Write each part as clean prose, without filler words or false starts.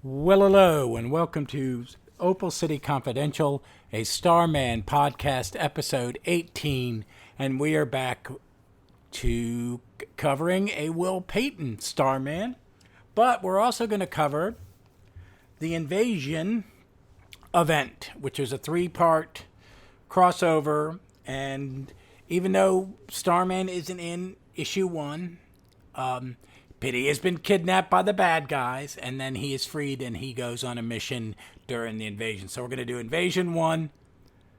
Well, hello, and welcome to Opal City Confidential, a Starman podcast, episode 18. And we are back to covering a Will Payton Starman. But we're also going to cover the Invasion event, which is a three-part crossover. And even though Starman isn't in issue 1, Pity has been kidnapped by the bad guys, and then he is freed, and he goes on a mission during the invasion. So we're going to do Invasion 1,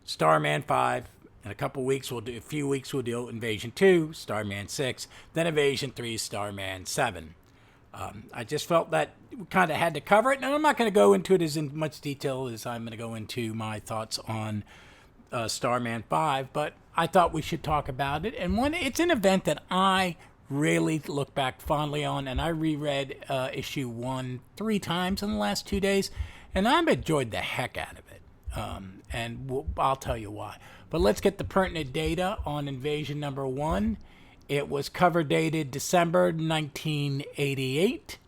Starman 5. In a few weeks, we'll do Invasion 2, Starman 6, then Invasion 3, Starman 7. I just felt that we kind of had to cover it, and I'm not going to go into it as in much detail as I'm going to go into my thoughts on Starman 5, but I thought we should talk about it. And it's an event that I really look back fondly on, and I reread issue 1 3 times in the last 2 days, and I've enjoyed the heck out of it. I'll tell you why. But let's get the pertinent data on Invasion number 1. It was cover dated December 1988.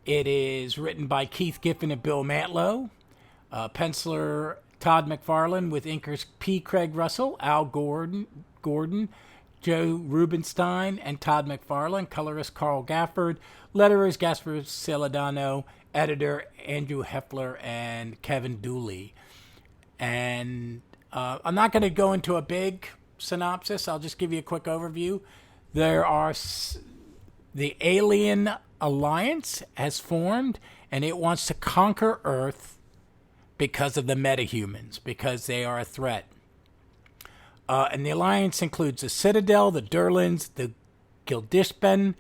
It is written by Keith Giffen and Bill Mantlo. Penciler Todd McFarlane with inkers P. Craig Russell, Al Gordon, Joe Rubinstein, and Todd McFarlane. Colorist Carl Gafford. Letterers Gaspar Celadano. Editor Andrew Heffler and Kevin Dooley. And I'm not going to go into a big synopsis. I'll just give you a quick overview. The Alien Alliance has formed, and it wants to conquer Earth because of the metahumans, because they are a threat. And the Alliance includes the Citadel, the Durlans, the Gildishpan,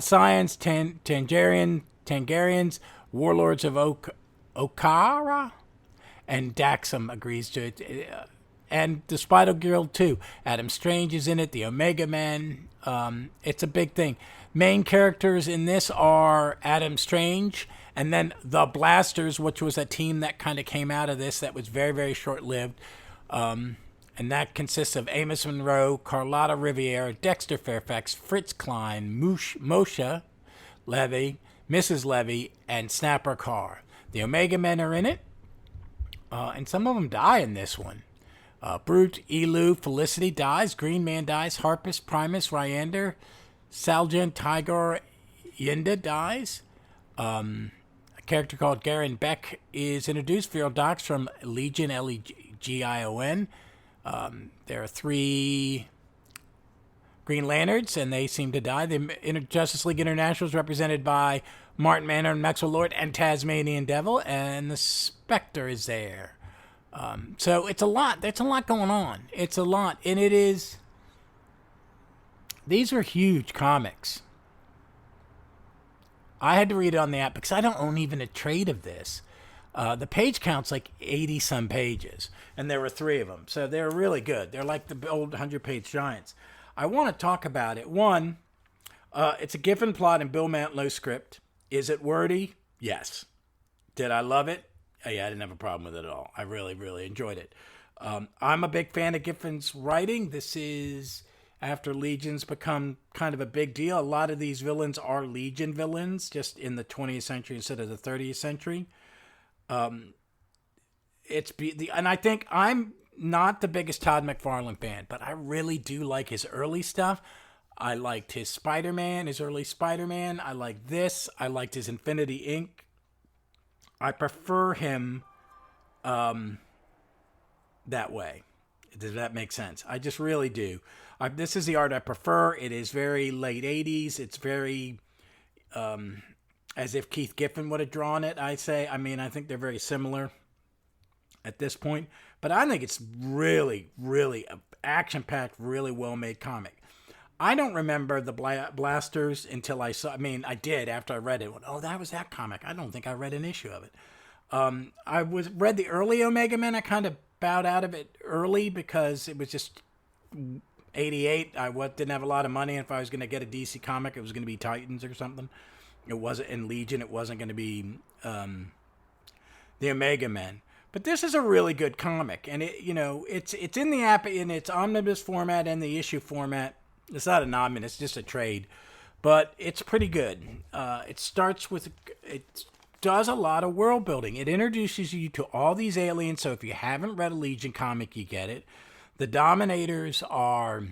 Scions, Tangarians, Warlords of Okara, and Daxam agrees to it. And the Spider Guild, too. Adam Strange is in it, the Omega Men. It's a big thing. Main characters in this are Adam Strange, and then the Blasters, which was a team that kind of came out of this that was very, very short-lived. And that consists of Amos Monroe, Carlotta Riviera, Dexter Fairfax, Fritz Klein, Moshe Levy, Mrs. Levy, and Snapper Carr. The Omega Men are in it, and some of them die in this one. Brute, Elu, Felicity dies, Green Man dies, Harpus, Primus, Ryander, Saljan, Tigor, Yinda dies. A character called Garen Beck is introduced, Viral Docs from Legion, Legion. There are 3 Green Lanterns, and they seem to die. The Justice League International is represented by Martin Manor and Maxwell Lord and Tasmanian Devil, and the Spectre is there. So it's a lot. There's a lot going on. It's a lot, and it is. These are huge comics. I had to read it on the app because I don't own even a trade of this. The page count's like 80-some pages, and there were 3 of them. So they're really good. They're like the old 100-page giants. I want to talk about it. One, it's a Giffen plot and Bill Mantlo script. Is it wordy? Yes. Did I love it? Yeah, I didn't have a problem with it at all. I really, really enjoyed it. I'm a big fan of Giffen's writing. This is after Legion's become kind of a big deal. A lot of these villains are Legion villains, just in the 20th century instead of the 30th century. And I think I'm not the biggest Todd McFarlane fan, but I really do like his early stuff. I liked his Spider-Man, his early Spider-Man. I like this. I liked his Infinity Inc. I prefer him that way. Does that make sense? I just really do. This is the art I prefer. It is very late 80s. It's very as if Keith Giffen would have drawn it, I say. I mean, I think they're very similar at this point. But I think it's really, really action-packed, really well-made comic. I don't remember the Blasters until I saw. I mean, I did after I read it. Oh, that was that comic. I don't think I read an issue of it. I read the early Omega Men. I kind of bowed out of it early because it was just 88. I didn't have a lot of money. And if I was going to get a DC comic, it was going to be Titans or something. It wasn't in Legion. It wasn't going to be the Omega Men. But this is a really good comic, and it's in the app in its omnibus format and the issue format. It's not an omnibus, it's just a trade. but it's pretty good. It does a lot of world building. It introduces you to all these aliens. So if you haven't read a Legion comic, you get it. The Dominators are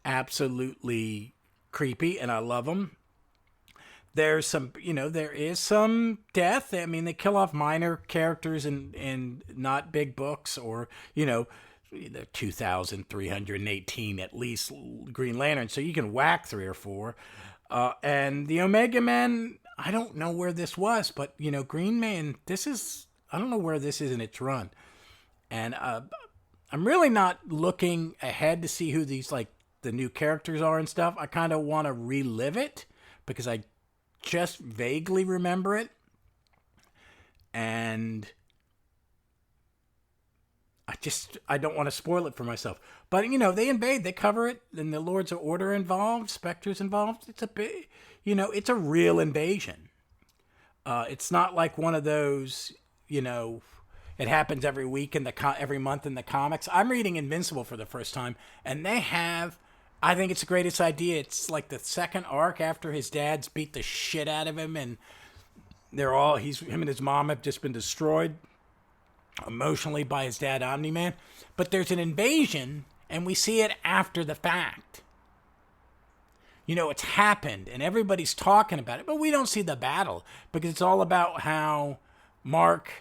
absolutely creepy, and I love them. There's some, there is some death. I mean, they kill off minor characters in not big books, or, 2,318 at least Green Lantern, so you can whack 3 or 4. And the Omega Men, I don't know where this was, but, Green Man, I don't know where this is in its run. And I'm really not looking ahead to see who these, the new characters are and stuff. I kind of want to relive it, because I just vaguely remember it, and I don't want to spoil it for myself. But they invade, they cover it, and the Lords of Order involved, Spectre's involved. It's a big, it's a real invasion. It's not like one of those, it happens every week every month in the comics. I'm reading Invincible for the first time, and they have. I think it's the greatest idea. It's like the second arc after his dad's beat the shit out of him, and him and his mom have just been destroyed emotionally by his dad, Omni-Man. But there's an invasion, and we see it after the fact. It's happened, and everybody's talking about it, but we don't see the battle, because it's all about how Mark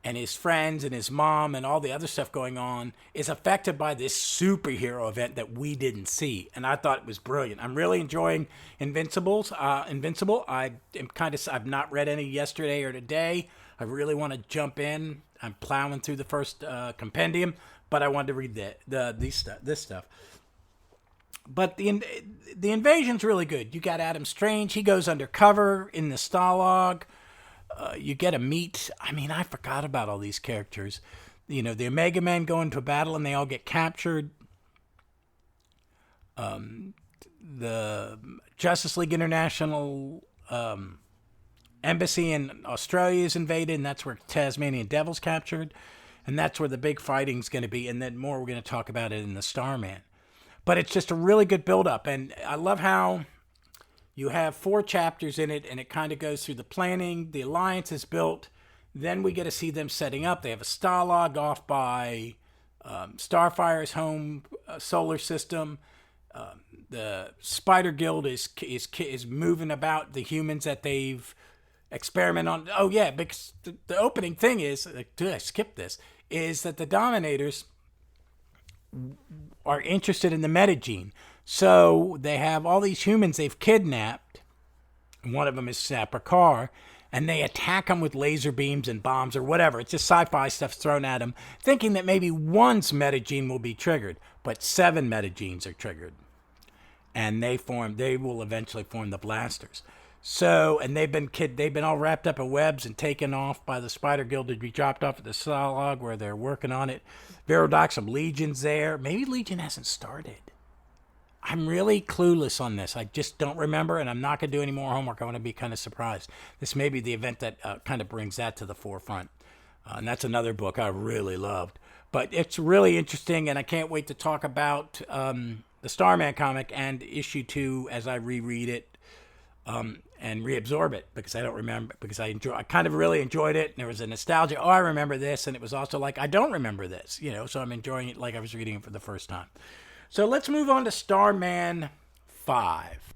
and his friends and his mom and all the other stuff going on is affected by this superhero event that we didn't see. And I thought it was brilliant. I'm really enjoying Invincible. I've not read any yesterday or today. I really want to jump in. I'm plowing through the first compendium, but I wanted to read this stuff. But the invasion's really good. You got Adam Strange. He goes undercover in the Stalag. You get to meet, I forgot about all these characters. The Omega Men go into a battle and they all get captured. The Justice League International embassy in Australia is invaded, and that's where Tasmanian Devil's captured. And that's where the big fighting's going to be. And then more, we're going to talk about it in the Starman. But it's just a really good build-up. And I love how you have 4 chapters in it, and it kind of goes through the planning. The alliance is built. Then we get to see them setting up. They have a Stalag off by Starfire's home solar system. The Spider Guild is moving about the humans that they've experimented on. Oh yeah, because the opening thing is, I skipped this, is that the Dominators are interested in the metagene. So they have all these humans they've kidnapped. One of them is Sapper Carr, and they attack them with laser beams and bombs or whatever. It's just sci-fi stuff thrown at them, thinking that maybe one's metagene will be triggered, but 7 metagenes are triggered, and they will eventually form the blasters. So, and they've been all wrapped up in webs and taken off by the Spider Guild to be dropped off at the Stalag where they're working on it. Virodoxum Legion's there. Maybe Legion hasn't started. I'm really clueless on this. I just don't remember, and I'm not going to do any more homework. I want to be kind of surprised. This may be the event that kind of brings that to the forefront. And that's another book I really loved. But it's really interesting, and I can't wait to talk about the Starman comic and issue 2 as I reread it and reabsorb it, because I don't remember, because I kind of really enjoyed it, and there was a nostalgia. Oh, I remember this, and it was also like, I don't remember this, so I'm enjoying it like I was reading it for the first time. So let's move on to Starman 5.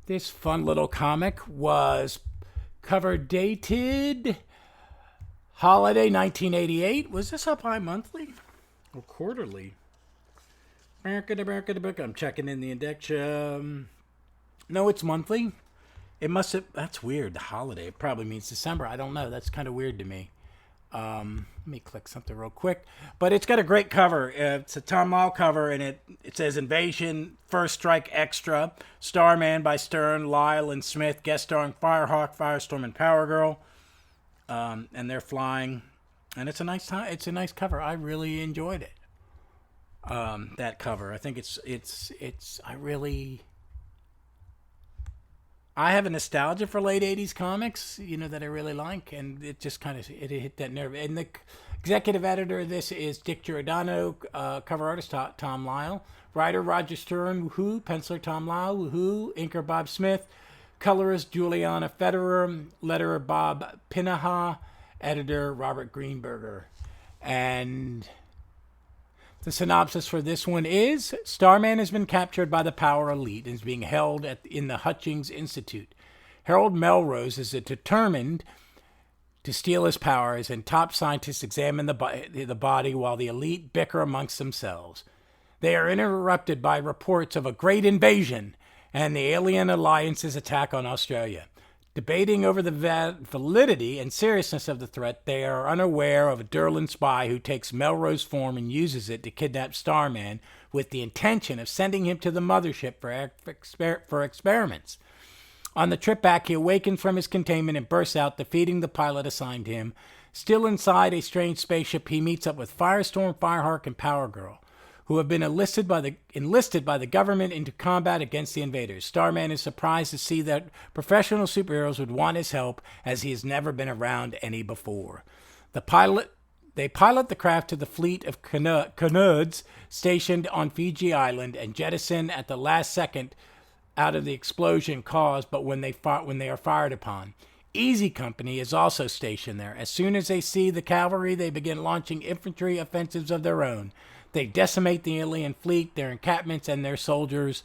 This fun little comic was cover dated holiday 1988. Was this up bi-monthly or quarterly? I'm checking in the index. No, it's monthly. It must have. That's weird. The holiday. It probably means December. I don't know. That's kind of weird to me. Let me click something real quick. But it's got a great cover. It's a Tom Lyle cover, and it says Invasion, First Strike Extra, Starman by Stern, Lyle, and Smith, guest starring Firehawk, Firestorm, and Power Girl. And they're flying. And it's a nice time. It's a nice cover. I really enjoyed it. That cover. I think I have a nostalgia for late 80s comics, that I really like, and it just kind of it hit that nerve. And the executive editor of this is Dick Giordano, cover artist Tom Lyle, writer Roger Stern, woohoo, penciler Tom Lyle, woohoo, inker Bob Smith, colorist Juliana Federer, letterer Bob Pinaha, editor Robert Greenberger. And the synopsis for this one is, Starman has been captured by the Power Elite and is being held in the Hutchings Institute. Harold Melrose is determined to steal his powers, and top scientists examine the body while the elite bicker amongst themselves. They are interrupted by reports of a great invasion and the Alien Alliance's attack on Australia. Debating over the validity and seriousness of the threat, they are unaware of a Durlan spy who takes Melrose form and uses it to kidnap Starman with the intention of sending him to the mothership for experiments. On the trip back, he awakens from his containment and bursts out, defeating the pilot assigned him. Still inside a strange spaceship, he meets up with Firestorm, Firehawk, and Power Girl, who have been enlisted by the government into combat against the invaders. Starman is surprised to see that professional superheroes would want his help, as he has never been around any before. They pilot the craft to the fleet of Canuds stationed on Fiji Island and jettison at the last second out of the explosion caused, but when they are fired upon. Easy Company is also stationed there. As soon as they see the cavalry, they begin launching infantry offensives of their own. They decimate the alien fleet, their encampments, and their soldiers.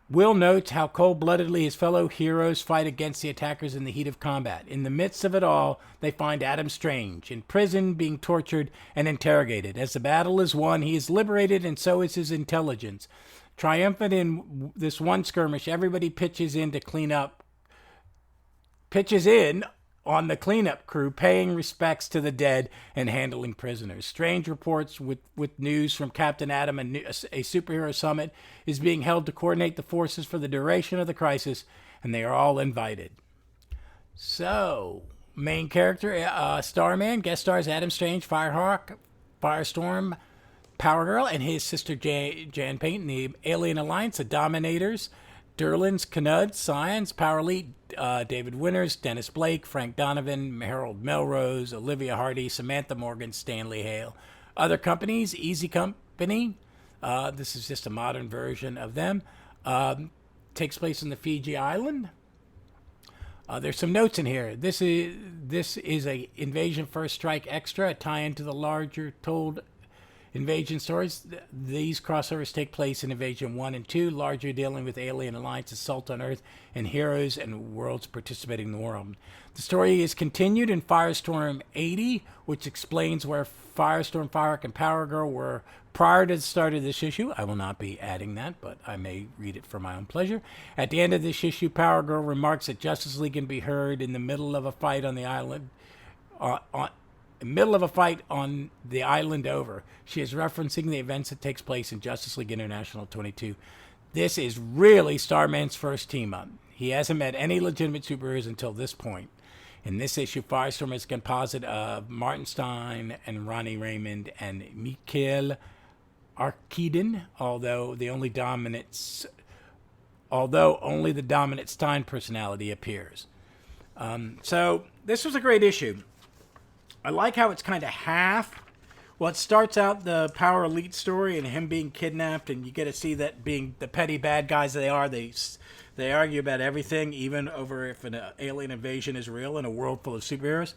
Will notes how cold-bloodedly his fellow heroes fight against the attackers in the heat of combat. In the midst of it all, they find Adam Strange, in prison, being tortured and interrogated. As the battle is won, he is liberated, and so is his intelligence. Triumphant in this one skirmish, everybody pitches in on the cleanup crew, paying respects to the dead and handling prisoners. Strange reports with news from Captain Atom, a superhero summit is being held to coordinate the forces for the duration of the crisis, and they are all invited. So, main character, Starman, guest stars Adam Strange, Firehawk, Firestorm, Power Girl, and his sister Jan Payton, the Alien Alliance, the Dominators, Durlan's, Canuds, Science, Power Elite, David Winters, Dennis Blake, Frank Donovan, Harold Melrose, Olivia Hardy, Samantha Morgan, Stanley Hale. Other companies, Easy Company, this is just a modern version of them, takes place in the Fiji Island. There's some notes in here. This is a Invasion First Strike extra, a tie-in to the larger told Invasion stories. These crossovers take place in Invasion 1 and 2, largely dealing with Alien Alliance assault on Earth and heroes and worlds participating in the world. The story is continued in Firestorm 80, which explains where Firestorm, Firehawk, and Power Girl were prior to the start of this issue. I will not be adding that, but I may read it for my own pleasure. At the end of this issue, Power Girl remarks that Justice League can be heard in the middle of a fight on the island, on the island over. She is referencing the events that takes place in Justice League International 22. This is really Starman's first team-up. He hasn't met any legitimate superheroes until this point. In this issue, Firestorm is a composite of Martin Stein and Ronnie Raymond and Mikhail Arkidin, although only the dominant Stein personality appears. So this was a great issue. I like how it's kind of half. Well, it starts out the Power Elite story and him being kidnapped, and you get to see that being the petty bad guys they are. They argue about everything, even over if an alien invasion is real in a world full of superheroes.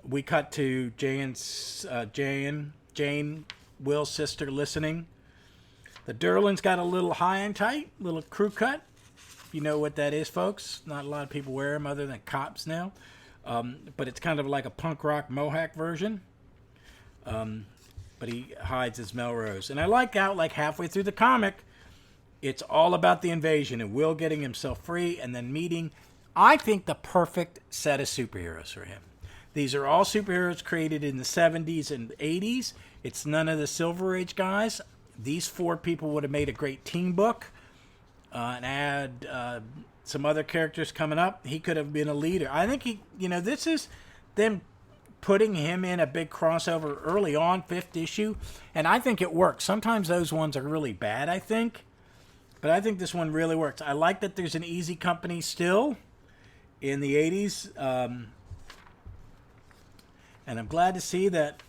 We cut to Jane, Will's sister, listening. The Durlan's got a little high and tight, little crew cut. If you know what that is, folks. Not a lot of people wear them other than cops now. But it's kind of like a punk rock Mohawk version. But he hides as Melrose. And I like how, like halfway through the comic, it's all about the invasion and Will getting himself free and then meeting, I think, the perfect set of superheroes for him. These are all superheroes created in the 70s and 80s. It's none of the Silver Age guys. These four people would have made a great team book. And add some other characters coming up. He could have been a leader. I think this is them putting him in a big crossover early on, 5th issue. And I think it works. Sometimes those ones are really bad, I think. But I think this one really works. I like that there's an easy company still in the 80s. And I'm glad to see that,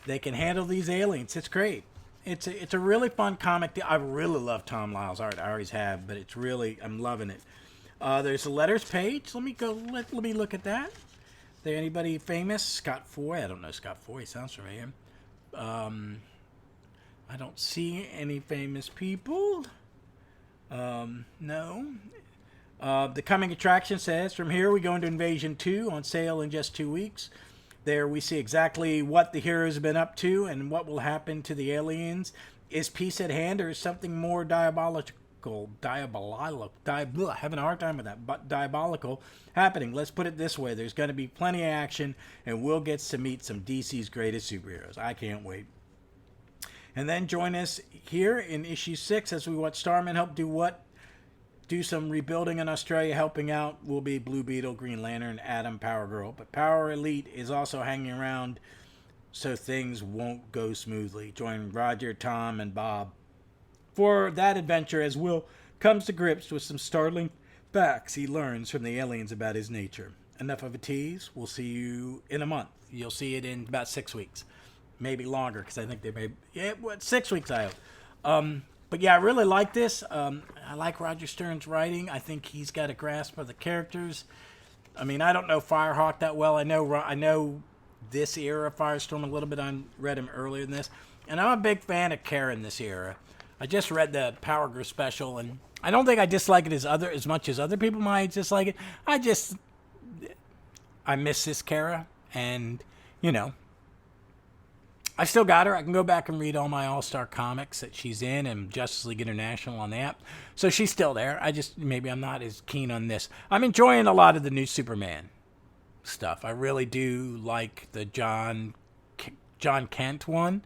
they can handle these aliens. It's great. It's a really fun comic. I really love Tom Lyle's art. I always have, but I'm loving it. There's a letters page. Let me look at that. There anybody famous? Scott Foy. I don't know Scott Foy. Sounds familiar. I don't see any famous people. No. The coming attraction says, from here we go into Invasion 2 on sale in just 2 weeks. There we see exactly what the heroes have been up to and what will happen to the aliens. Is peace at hand, or is something more diabolical, having a hard time with that, but diabolical happening? Let's put it this way. There's going to be plenty of action, and Will gets to meet some DC's greatest superheroes. I can't wait. And then join us here in issue 6 as we watch Starman help do some rebuilding in Australia. Helping out will be Blue Beetle, Green Lantern, Atom, Power Girl. But Power Elite is also hanging around so things won't go smoothly. Join Roger, Tom, and Bob for that adventure as Will comes to grips with some startling facts he learns from the aliens about his nature. Enough of a tease. We'll see you in a month. You'll see it in about 6 weeks. Maybe longer, because I think they may... 6 weeks, I hope. But yeah, I really like this. I like Roger Stern's writing. I think he's got a grasp of the characters. I mean, I don't know Firehawk that well. I know this era of Firestorm a little bit. I read him earlier than this. And I'm a big fan of Karen this era. I just read the Power Girl special, and I don't think I dislike it as much as other people might dislike it. I miss this Kara, and, I still got her. I can go back and read all my All-Star comics that she's in and Justice League International on the app. So she's still there. Maybe I'm not as keen on this. I'm enjoying a lot of the new Superman stuff. I really do like the John Kent one.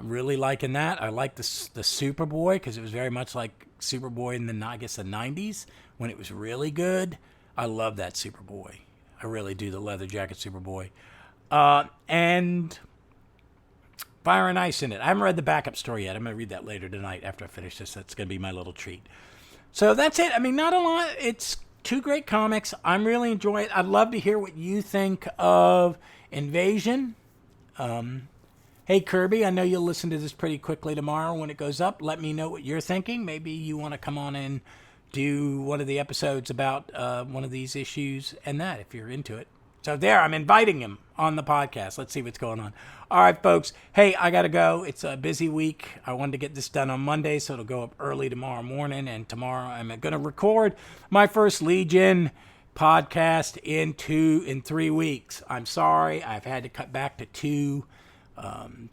Really liking that. I like the Superboy because it was very much like Superboy in the 90s when it was really good. I love that Superboy. I really do, the leather jacket Superboy. And Fire and Ice in it. I haven't read the backup story yet. I'm going to read that later tonight after I finish this. That's going to be my little treat. So that's it. I mean, not a lot. It's 2 great comics. I'm really enjoying it. I'd love to hear what you think of Invasion. Hey, Kirby, I know you'll listen to this pretty quickly tomorrow when it goes up. Let me know what you're thinking. Maybe you want to come on and do one of the episodes about one of these issues and that, if you're into it. So there, I'm inviting him on the podcast. Let's see what's going on. All right, folks. Hey, I got to go. It's a busy week. I wanted to get this done on Monday, so it'll go up early tomorrow morning. And tomorrow I'm going to record my first Legion podcast in 3 weeks. I'm sorry. I've had to cut back to 2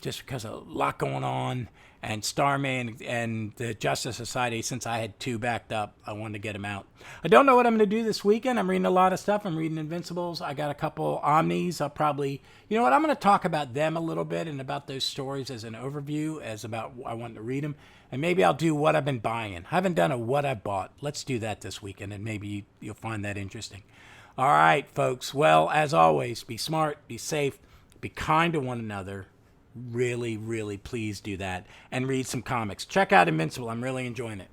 just because of a lot going on. And Starman and the Justice Society, since I had 2 backed up, I wanted to get them out. I don't know what I'm going to do this weekend. I'm reading a lot of stuff. I'm reading Invincibles. I got a couple Omnis. I'll probably... I'm going to talk about them a little bit and about those stories as an overview, as about I want to read them. And maybe I'll do what I've been buying. I haven't done a what I bought. Let's do that this weekend, and maybe you'll find that interesting. All right, folks. Well, as always, be smart, be safe, be kind to one another. Really, really please do that. And read some comics. Check out Invincible. I'm really enjoying it.